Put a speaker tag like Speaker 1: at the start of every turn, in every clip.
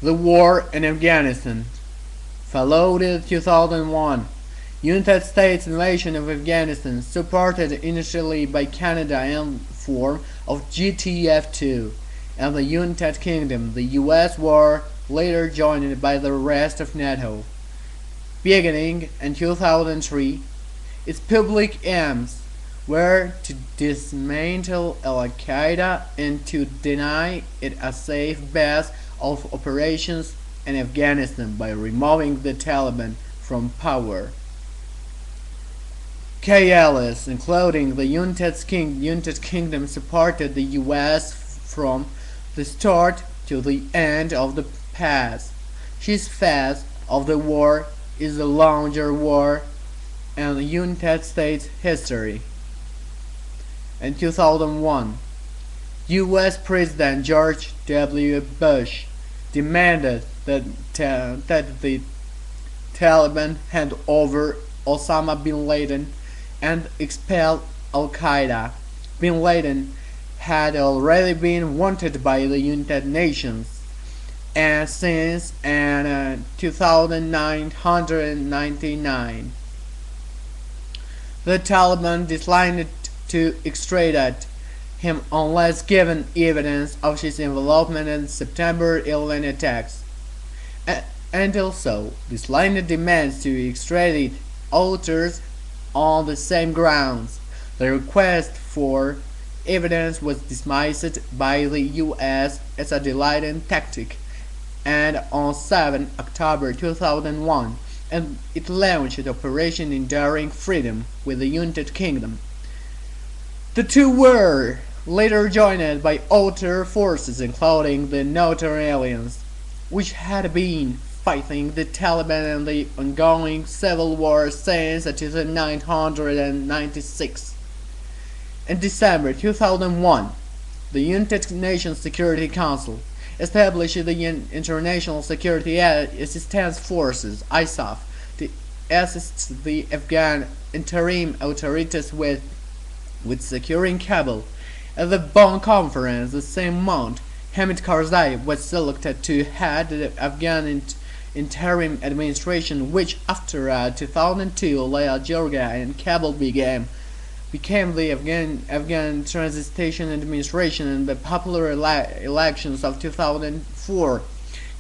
Speaker 1: The war in Afghanistan. Followed 2001. United States invasion of Afghanistan, supported initially by Canada in form of GTF-2, and the United Kingdom. The US war later joined by the rest of NATO. Beginning in 2003, its public aims were to dismantle Al-Qaeda and to deny it a safe base of operations in Afghanistan by removing the Taliban from power. KLs, including the United Kingdom, supported the US from the start to the end of the phase. This phase of the war is the longer war in the United States history. In 2001, US President George W. Bush demanded that the Taliban hand over Osama bin Laden and expel Al-Qaeda. Bin Laden had already been wanted by the United Nations, and since in 1999, the Taliban declined to extradite him unless given evidence of his involvement in September 11 attacks, and also declined demands to extradite authors on the same grounds. The request for evidence was dismissed by the US as a delaying tactic, and on 7 October 2001, and it launched Operation Enduring Freedom with the United Kingdom. The two were later joined by other forces, including the NATO alliance, which had been fighting the Taliban in the ongoing civil war since 1996. In December 2001, the United Nations Security Council established the International Security Assistance Forces (ISAF) to assist the Afghan interim authorities with securing Kabul. At the Bonn conference the same month, Hamid Karzai was selected to head the Afghan interim administration, which after 2002 Leah Georgia and Kabul became the Afghan Transition Administration. In the popular elections of 2004,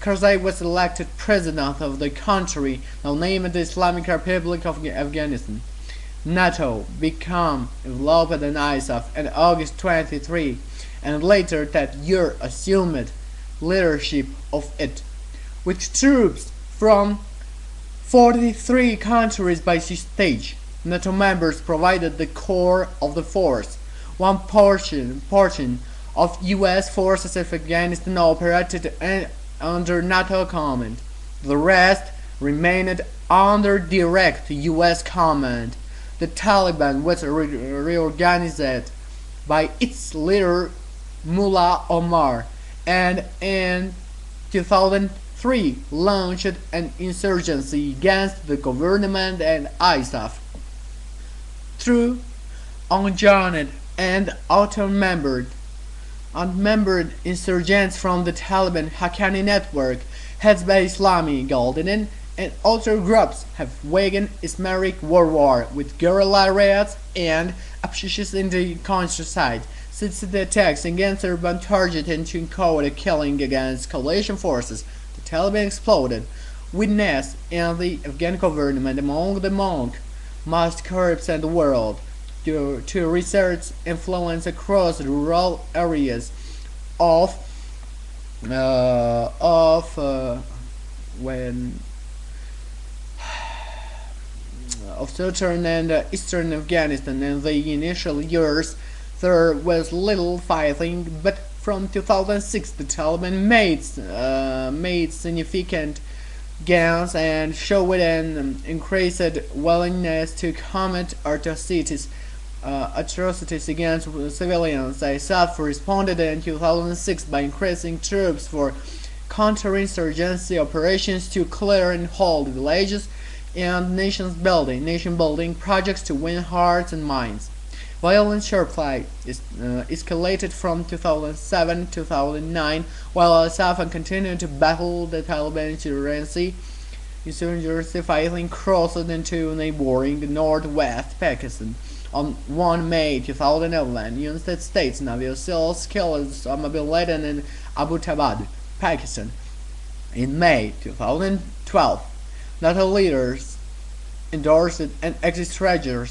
Speaker 1: Karzai was elected president of the country, now named the Islamic Republic of Afghanistan. NATO became involved in ISAF in August 23, and later that year assumed leadership of it, with troops from 43 countries by this stage. NATO members provided the core of the force. One portion of US forces in Afghanistan operated under NATO command. The rest remained under direct US command. The Taliban was reorganized by its leader Mullah Omar, and in 2003 launched an insurgency against the government and ISAF. Through unjoined and unmembered insurgents from the Taliban Haqqani network, Hezbollah Islami, Golden, and other groups have waged Islamic war with guerrilla raids and upshifts in the countryside. Since the attacks against urban targets and to encode killing against coalition forces, the Taliban exploded. Witness in the Afghan government among the most corrupt in the world, to research influence across rural areas of southern and eastern Afghanistan. In the initial years, there was little fighting, but from 2006 the Taliban made significant gains and showed an increased willingness to commit atrocities against civilians. ISAF responded in 2006 by increasing troops for counterinsurgency operations to clear and hold villages and nation building projects to win hearts and minds. Violence sharply escalated from 2007 to 2009, while ISAF continued to battle the Taliban insurgency fighting crossed into neighboring northwest Pakistan. On 1 May 2011, United States Navy SEALs killed Osama bin Laden in Abbottabad, Pakistan. In May 2012, NATO leaders endorsed an exit strategy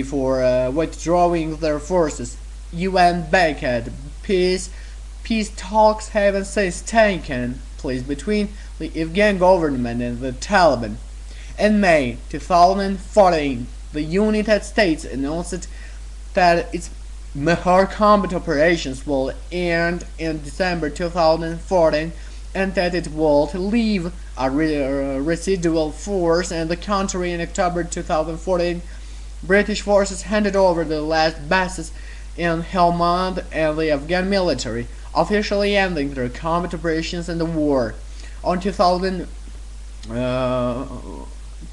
Speaker 1: for withdrawing their forces. UN-backed peace talks haven't since taken place between the Afghan government and the Taliban. In May 2014, the United States announced that its Mehar combat operations will end in December 2014 and that it will leave a residual force in the country in October 2014. British forces handed over the last bases in Helmand and the Afghan military, officially ending their combat operations in the war. On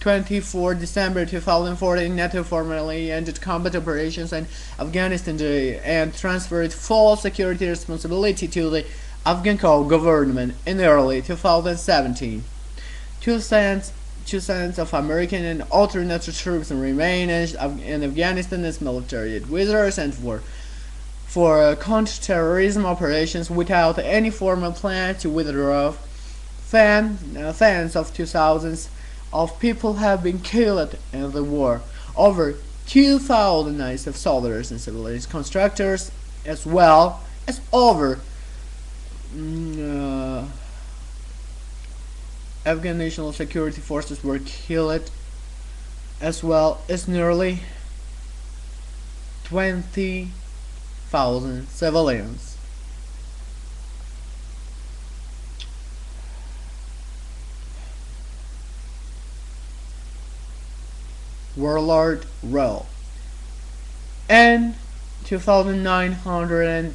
Speaker 1: 24 December 2014, NATO formally ended combat operations in Afghanistan and transferred full security responsibility to the Afghan government in early 2017. Two cents of American and other NATO troops remain in Afghanistan as military advisors and for counter-terrorism operations without any formal plan to withdraw. Tens of thousands of people have been killed in the war. Over 2,000 ISAF soldiers and civilian contractors, as well as over Afghan National Security Forces were killed, as well as nearly 20,000 civilians. Warlord role. In 2019,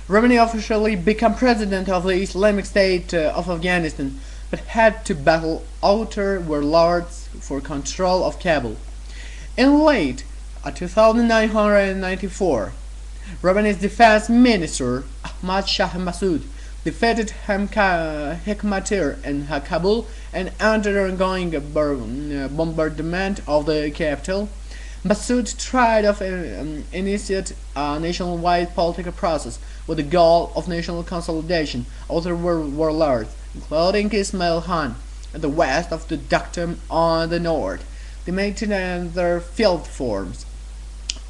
Speaker 1: Romani officially became president of the Islamic State of Afghanistan, but had to battle outer warlords for control of Kabul. In late 1994, Romani's defense minister Ahmad Shah Massoud defeated Hekmatyar in Kabul and undergoing a bombardment of the capital. Massoud tried to initiate a nationwide political process with the goal of national consolidation of the warlords, including Ismail Khan in the west of the Dakhtem on the north. They maintained their field forms.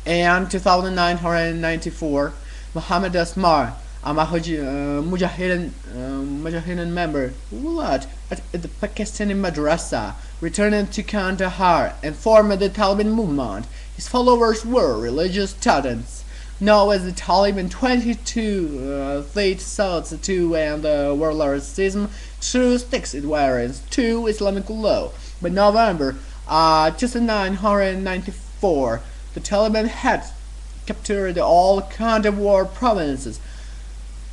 Speaker 1: In 1994, Mohammed Asmar, a Mujahideen member who led at the Pakistani Madrasa, returned to Kandahar and formed the Taliban movement. His followers were religious students. Now as the Taliban 22 they sought to end warlordism through strict adherence to Islamic law. By November 1994, the Taliban had captured all Kandahar provinces.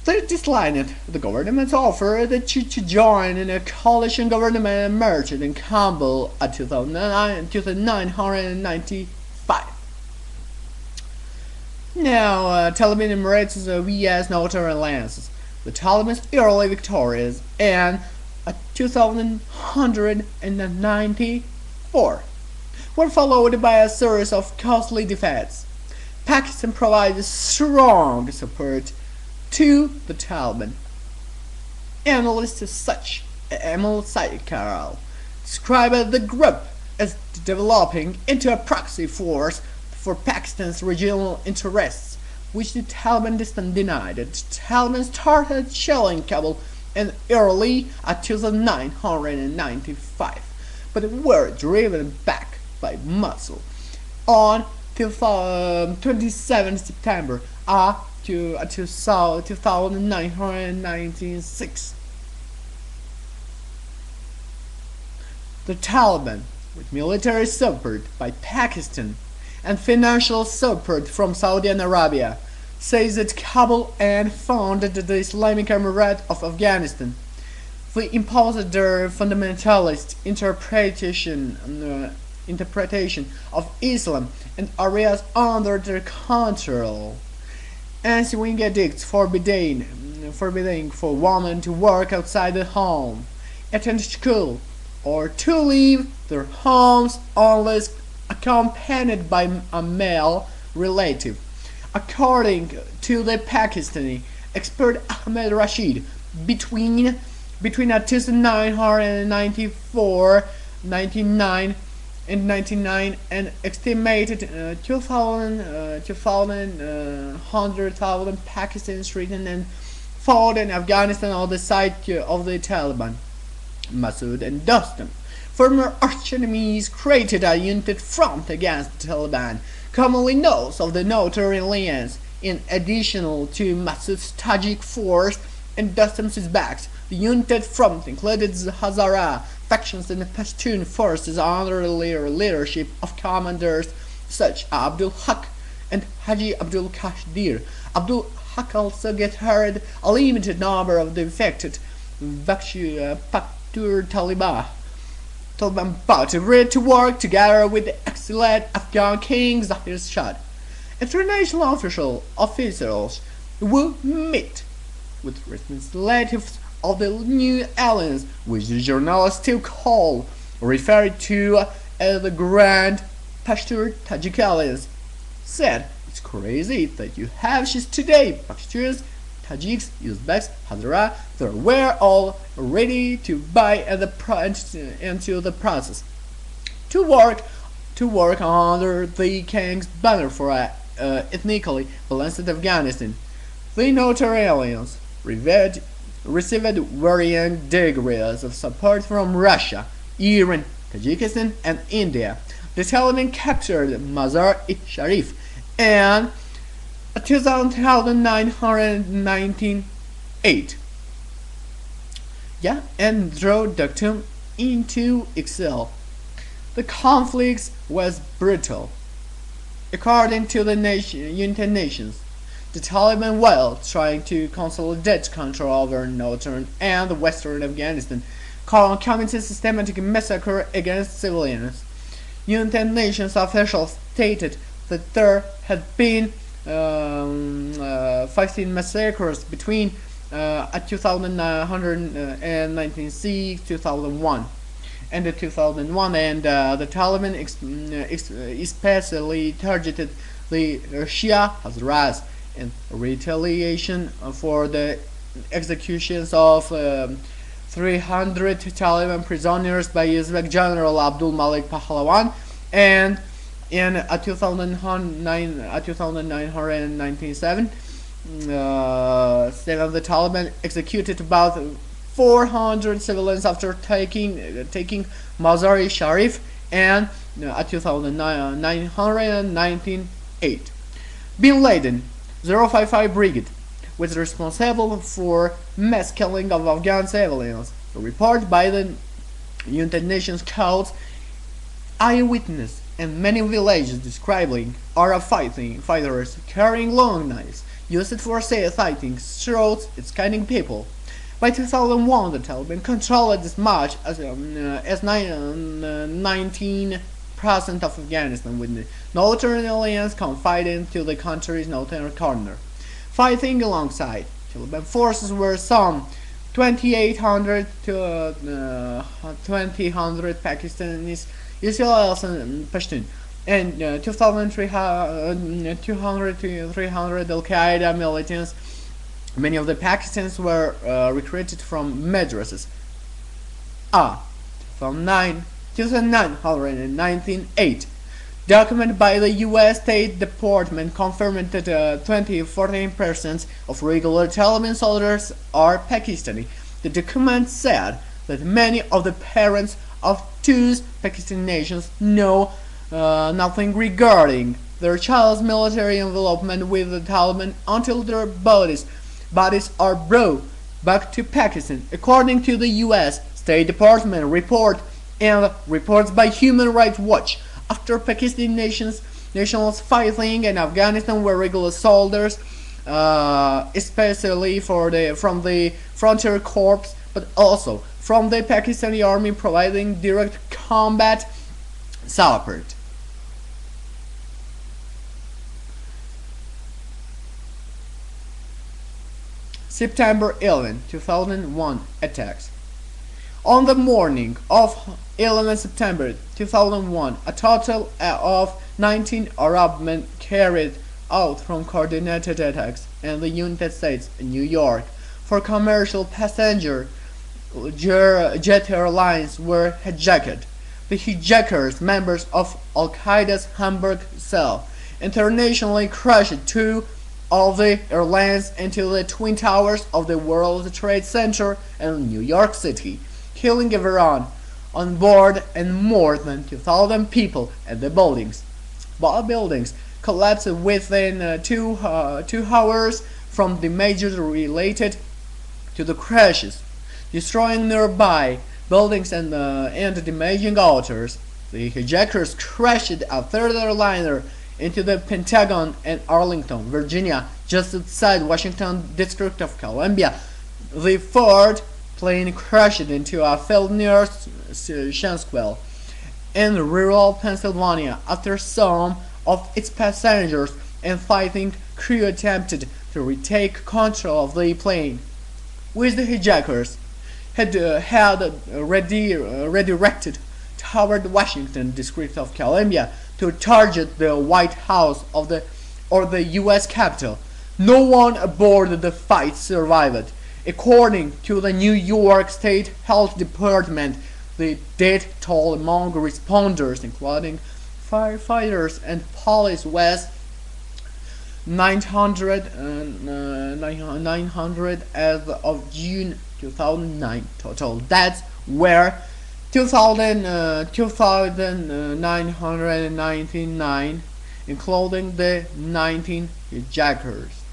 Speaker 1: They declined the government's offer to join in a coalition government and merged in Kabul in 1995. Now, Taliban Emirates vs NATO alliances. The Taliban's early victories in 1994 were followed by a series of costly defeats. Pakistan provided strong support to the Taliban. Analysts such as Emil Saikal described the group as developing into a proxy force for Pakistan's regional interests, which the Taliban denied. The Taliban started shelling Kabul in early 1995, but were driven back by muscle. On 27 September 2096, the Taliban, with military support by Pakistan and financial support from Saudi Arabia, seized Kabul and founded the Islamic Emirate of Afghanistan. They imposed their fundamentalist interpretation of Islam and areas under their control. Issuing edicts forbidding for women to work outside the home, attend school, or to leave their homes unless accompanied by a male relative. According to the Pakistani expert Ahmed Rashid, between 1994, 99 and 99, an estimated 100,000 Pakistanis written and fought in Afghanistan on the side of the Taliban. Masood and Dostum, former arch-enemies, created a united front against the Taliban, commonly known as the Northern Alliance. In addition to Masood's Tajik force and Dostum's Uzbeks, the united front included the Hazara factions and the Pashtun forces under the leadership of commanders such as Abdul Haq and Haji Abdul Kashdir. Abdul Haq also gathered a limited number of defected Taliban party ready to work together with the exiled Afghan king Zahir Shah. International officials will meet with representatives of the new alliance, which the journalists still referred to as the Grand Pashtun-Tajik Alliance, said, "It's crazy that you have ships today, Pashtuns, Tajiks, Uzbeks, Hazara, they were all ready to buy into the process, to work under the king's banner for ethnically balanced Afghanistan." The Northern Alliance received varying degrees of support from Russia, Iran, Tajikistan, and India. The Taliban captured Mazar-e-Sharif and 1998, and drove Khartoum into exile. The conflict was brutal. According to the United Nations, the Taliban, while trying to consolidate control over northern and western Afghanistan, committed systematic massacre against civilians. United Nations officials stated that there had been 15 massacres between 1996, 2001, and 2001, and the Taliban especially targeted the Shia Hazaras in retaliation for the executions of 300 Taliban prisoners by Uzbek General Abdul Malik Pahlawan, and in 1997, the Taliban executed about 400 civilians after taking Mazar-e-Sharif, and 1998. Bin Laden 055 Brigade was responsible for mass killing of Afghan civilians. A report by the United Nations called eyewitness and many villages describing Arab fighters carrying long knives used for fighting throughout its killing people. By 2001, the Taliban controlled as much as 19% of Afghanistan, with the Northern Alliance confined to the country's northern corner. Fighting alongside Taliban forces were some 2,800 to 2,000 Pakistanis, Israelis, and Pashtun, and 200 to 300 Al-Qaeda militants. Many of the Pakistanis were recruited from madrasas. 2009, documented by the U.S. State Department, confirmed that 14% of regular Taliban soldiers are Pakistani. The document said that many of the parents of two Pakistani nations know nothing regarding their child's military involvement with the Taliban until their bodies are brought back to Pakistan. According to the U.S. State Department report and reports by Human Rights Watch, after Pakistani nationals fighting in Afghanistan were regular soldiers, especially from the Frontier Corps, but also from the Pakistani army providing direct combat support. September 11, 2001 attacks. On the morning of 11 September 2001, a total of 19 Arab men carried out from coordinated attacks in the United States and New York for commercial passenger jet airlines were hijacked. The hijackers, members of Al-Qaeda's Hamburg cell, internationally crashed two of the airlines into the Twin Towers of the World Trade Center in New York City, killing everyone on board and more than 2,000 people at the buildings. Both buildings collapsed within 2 hours from the majors related to the crashes, destroying nearby buildings and damaging others. The hijackers crashed a third airliner into the Pentagon in Arlington, Virginia, just outside Washington District of Columbia. The fourth plane crashed into a field near Shanksville in rural Pennsylvania after some of its passengers and fighting crew attempted to retake control of the plane, which the hijackers had redirected toward Washington District of Columbia to target the White House or the U.S. Capitol. No one aboard the fight survived. According to the New York State Health Department, the death toll among responders, including firefighters and police, was 900 as of June 2009. Total deaths were 2,999, including the 19 hijackers.